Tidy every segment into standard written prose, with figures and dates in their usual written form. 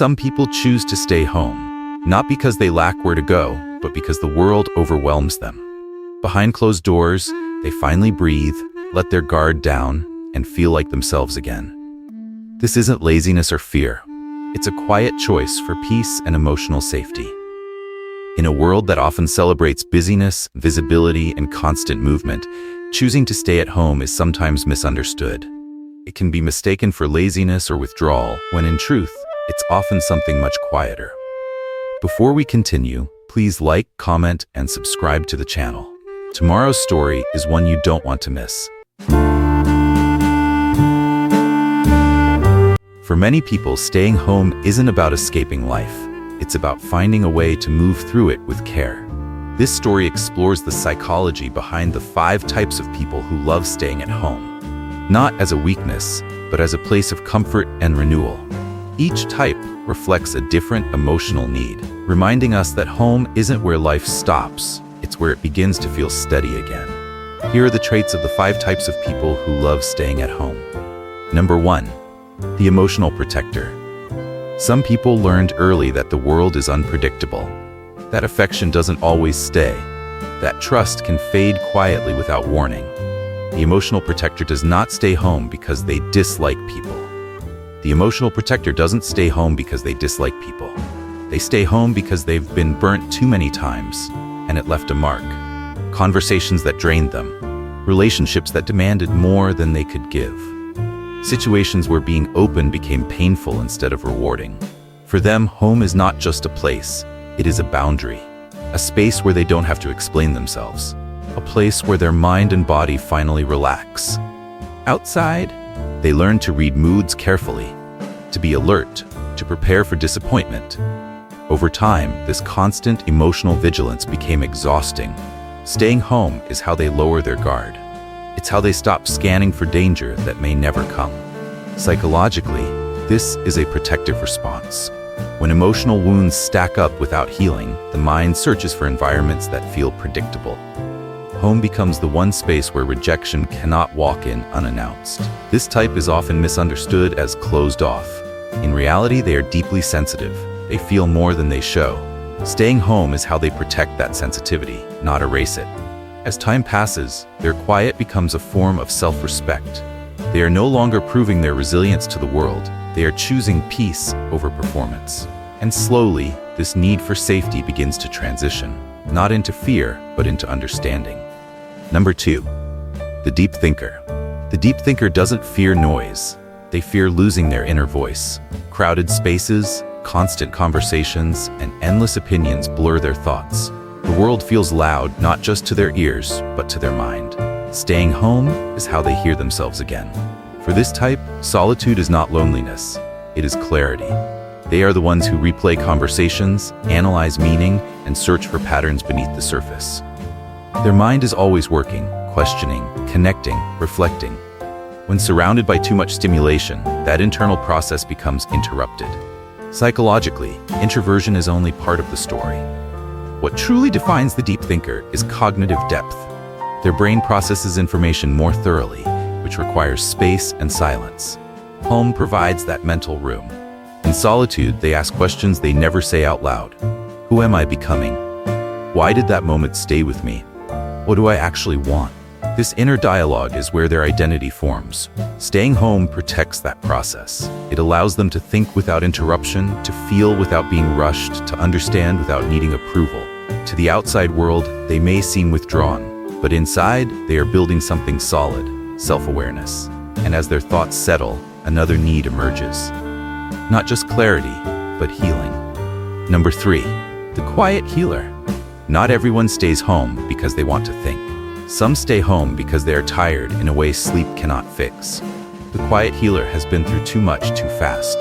Some people choose to stay home, not because they lack where to go, but because the world overwhelms them. Behind closed doors, they finally breathe, let their guard down, and feel like themselves again. This isn't laziness or fear. It's a quiet choice for peace and emotional safety. In a world that often celebrates busyness, visibility, and constant movement, choosing to stay at home is sometimes misunderstood. It can be mistaken for laziness or withdrawal, when in truth, it's often something much quieter. Before we continue, please like, comment, and subscribe to the channel. Tomorrow's story is one you don't want to miss. For many people, staying home isn't about escaping life. It's about finding a way to move through it with care. This story explores the psychology behind the 5 types of people who love staying at home. Not as a weakness, but as a place of comfort and renewal. Each type reflects a different emotional need, reminding us that home isn't where life stops, it's where it begins to feel steady again. Here are the traits of the 5 types of people who love staying at home. Number 1. The emotional protector. Some people learned early that the world is unpredictable, that affection doesn't always stay, that trust can fade quietly without warning. The emotional protector does not stay home because they dislike people. The emotional protector doesn't stay home because they dislike people. They stay home because they've been burnt too many times, and it left a mark. Conversations that drained them, relationships that demanded more than they could give. Situations where being open became painful instead of rewarding. For them, home is not just a place, it is a boundary. A space where they don't have to explain themselves. A place where their mind and body finally relax. Outside, they learn to read moods carefully, to be alert, to prepare for disappointment. Over time, this constant emotional vigilance became exhausting. Staying home is how they lower their guard. It's how they stop scanning for danger that may never come. Psychologically, this is a protective response. When emotional wounds stack up without healing, the mind searches for environments that feel predictable. Home becomes the one space where rejection cannot walk in unannounced. This type is often misunderstood as closed off. In reality, they are deeply sensitive. They feel more than they show. Staying home is how they protect that sensitivity, not erase it. As time passes, their quiet becomes a form of self-respect. They are no longer proving their resilience to the world. They are choosing peace over performance. And slowly, this need for safety begins to transition, not into fear, but into understanding. Number 2. The deep thinker. The deep thinker doesn't fear noise. They fear losing their inner voice. Crowded spaces, constant conversations, and endless opinions blur their thoughts. The world feels loud not just to their ears, but to their mind. Staying home is how they hear themselves again. For this type, solitude is not loneliness, it is clarity. They are the ones who replay conversations, analyze meaning, and search for patterns beneath the surface. Their mind is always working, questioning, connecting, reflecting. When surrounded by too much stimulation, that internal process becomes interrupted. Psychologically, introversion is only part of the story. What truly defines the deep thinker is cognitive depth. Their brain processes information more thoroughly, which requires space and silence. Home provides that mental room. In solitude, they ask questions they never say out loud. Who am I becoming? Why did that moment stay with me? What do I actually want? This inner dialogue is where their identity forms. Staying home protects that process. It allows them to think without interruption, to feel without being rushed, to understand without needing approval. To the outside world, they may seem withdrawn, but inside, they are building something solid, self-awareness. And as their thoughts settle, another need emerges. Not just clarity, but healing. Number 3, the quiet healer. Not everyone stays home because they want to think. Some stay home because they are tired in a way sleep cannot fix. The quiet healer has been through too much too fast.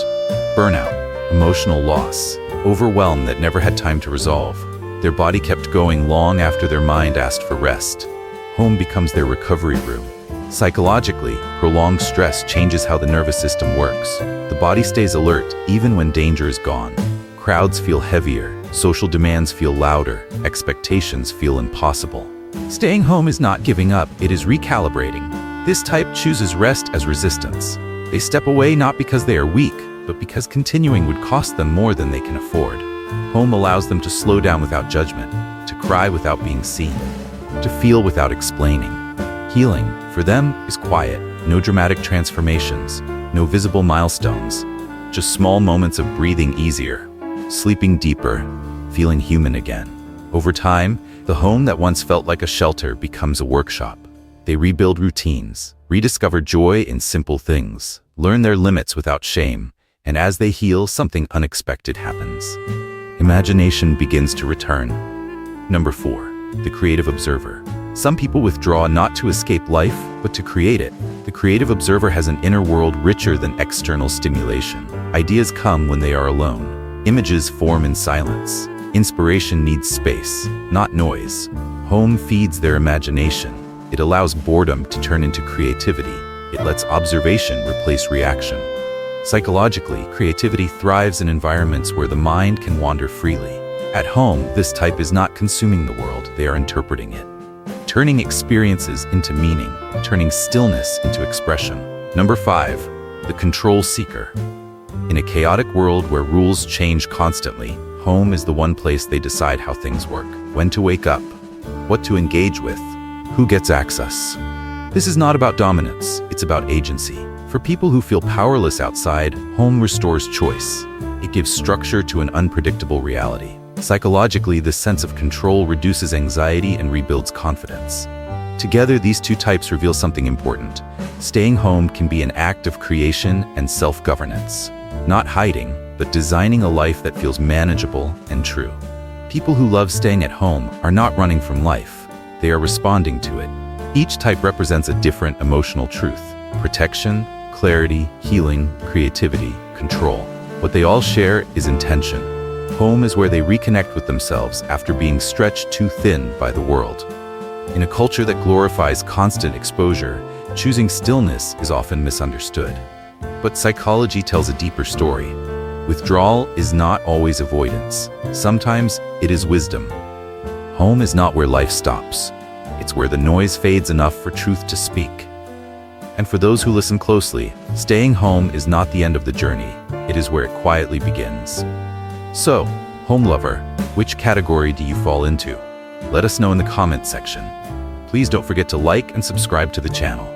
Burnout, emotional loss, overwhelm that never had time to resolve. Their body kept going long after their mind asked for rest. Home becomes their recovery room. Psychologically, prolonged stress changes how the nervous system works. The body stays alert even when danger is gone. Crowds feel heavier, social demands feel louder, expectations feel impossible. Staying home is not giving up, it is recalibrating. This type chooses rest as resistance. They step away not because they are weak, but because continuing would cost them more than they can afford. Home allows them to slow down without judgment, to cry without being seen, to feel without explaining. Healing, for them, is quiet. No dramatic transformations, no visible milestones, just small moments of breathing easier, sleeping deeper, feeling human again. Over time, the home that once felt like a shelter becomes a workshop. They rebuild routines, rediscover joy in simple things, learn their limits without shame, and as they heal, something unexpected happens. Imagination begins to return. Number 4, the creative observer. Some people withdraw not to escape life, but to create it. The creative observer has an inner world richer than external stimulation. Ideas come when they are alone. Images form in silence. Inspiration needs space, not noise. Home feeds their imagination. It allows boredom to turn into creativity. It lets observation replace reaction. Psychologically, creativity thrives in environments where the mind can wander freely. At home, this type is not consuming the world, they are interpreting it. Turning experiences into meaning, turning stillness into expression. Number 5, the control seeker. In a chaotic world where rules change constantly, home is the one place they decide how things work, when to wake up, what to engage with, who gets access. This is not about dominance, it's about agency. For people who feel powerless outside, home restores choice. It gives structure to an unpredictable reality. Psychologically, this sense of control reduces anxiety and rebuilds confidence. Together, these two types reveal something important. Staying home can be an act of creation and self-governance. Not hiding, but designing a life that feels manageable and true. People who love staying at home are not running from life. They are responding to it. Each type represents a different emotional truth. Protection, clarity, healing, creativity, control. What they all share is intention. Home is where they reconnect with themselves after being stretched too thin by the world. In a culture that glorifies constant exposure, choosing stillness is often misunderstood. But psychology tells a deeper story. Withdrawal is not always avoidance. Sometimes it is wisdom. Home is not where life stops. It's where the noise fades enough for truth to speak. And for those who listen closely, staying home is not the end of the journey. It is where it quietly begins. So, home lover, which category do you fall into? Let us know in the comments section. Please don't forget to like and subscribe to the channel.